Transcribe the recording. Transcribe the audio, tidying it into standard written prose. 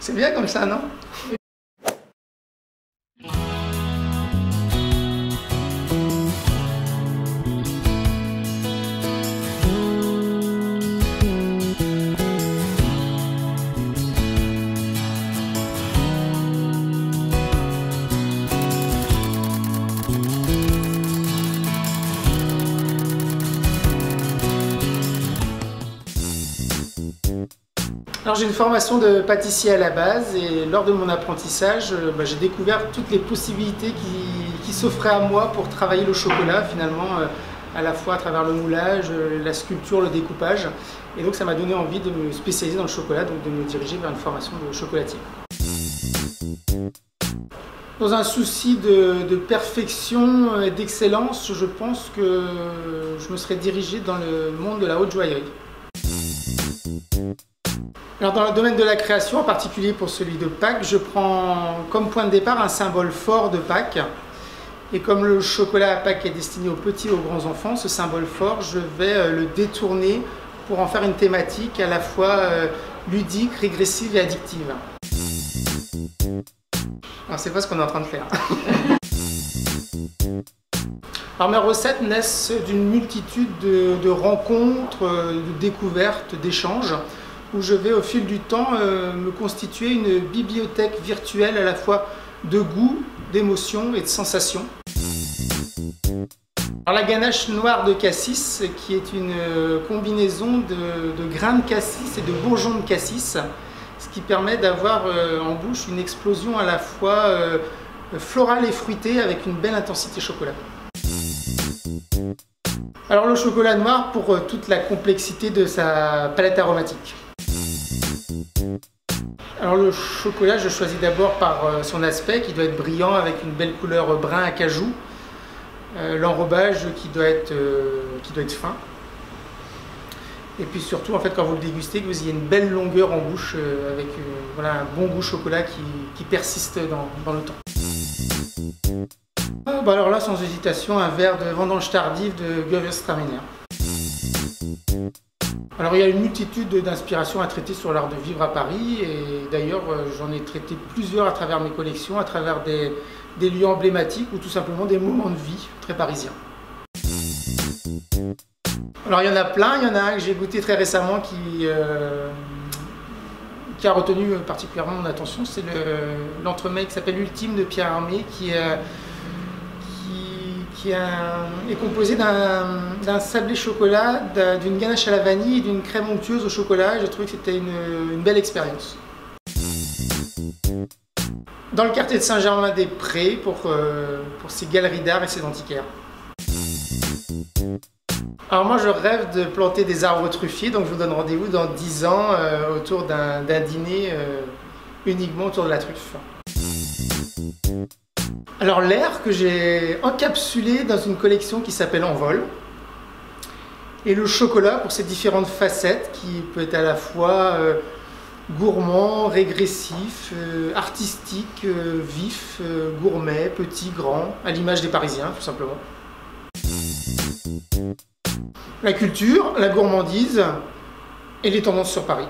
C'est bien comme ça, non? Alors j'ai une formation de pâtissier à la base et lors de mon apprentissage, j'ai découvert toutes les possibilités qui s'offraient à moi pour travailler le chocolat finalement, à la fois à travers le moulage, la sculpture, le découpage. Et donc ça m'a donné envie de me spécialiser dans le chocolat, donc de me diriger vers une formation de chocolatier. Dans un souci de perfection et d'excellence, je pense que je me serais dirigé dans le monde de la haute joaillerie. Alors dans le domaine de la création, en particulier pour celui de Pâques, je prends comme point de départ un symbole fort de Pâques. Et comme le chocolat à Pâques est destiné aux petits et aux grands enfants, ce symbole fort, je vais le détourner pour en faire une thématique à la fois ludique, régressive et addictive. Alors c'est pas ce qu'on est en train de faire. Alors mes recettes naissent d'une multitude de rencontres, de découvertes, d'échanges, où je vais au fil du temps me constituer une bibliothèque virtuelle à la fois de goût, d'émotions et de sensations. Alors la ganache noire de cassis, qui est une combinaison de grains de cassis et de bourgeons de cassis, ce qui permet d'avoir en bouche une explosion à la fois florale et fruitée avec une belle intensité chocolat. Alors le chocolat noir pour toute la complexité de sa palette aromatique. Alors le chocolat, je choisis d'abord par son aspect qui doit être brillant avec une belle couleur brun à-cajou. L'enrobage qui doit être fin. Et puis surtout, en fait, quand vous le dégustez, que vous ayez une belle longueur en bouche avec voilà, un bon goût chocolat qui persiste dans le temps. Alors là, sans hésitation, un verre de vendange tardive de Gewürztraminer. Alors il y a une multitude d'inspirations à traiter sur l'art de vivre à Paris et d'ailleurs j'en ai traité plusieurs à travers mes collections, à travers des lieux emblématiques ou tout simplement des moments de vie très parisiens. Alors il y en a plein, il y en a un que j'ai goûté très récemment qui a retenu particulièrement mon attention, c'est l'entremets qui s'appelle Ultime de Pierre Hermé qui est composé d'un sablé chocolat, d'une ganache à la vanille et d'une crème onctueuse au chocolat. J'ai trouvé que c'était une belle expérience. Dans le quartier de Saint-Germain-des-Prés pour ces galeries d'art et ces antiquaires. Alors moi je rêve de planter des arbres truffiers, donc je vous donne rendez-vous dans 10 ans autour d'un dîner uniquement autour de la truffe. Alors l'air que j'ai encapsulé dans une collection qui s'appelle Envol. Et le chocolat pour ses différentes facettes qui peut être à la fois gourmand, régressif, artistique, vif, gourmet, petit, grand, à l'image des Parisiens tout simplement. La culture, la gourmandise et les tendances sur Paris.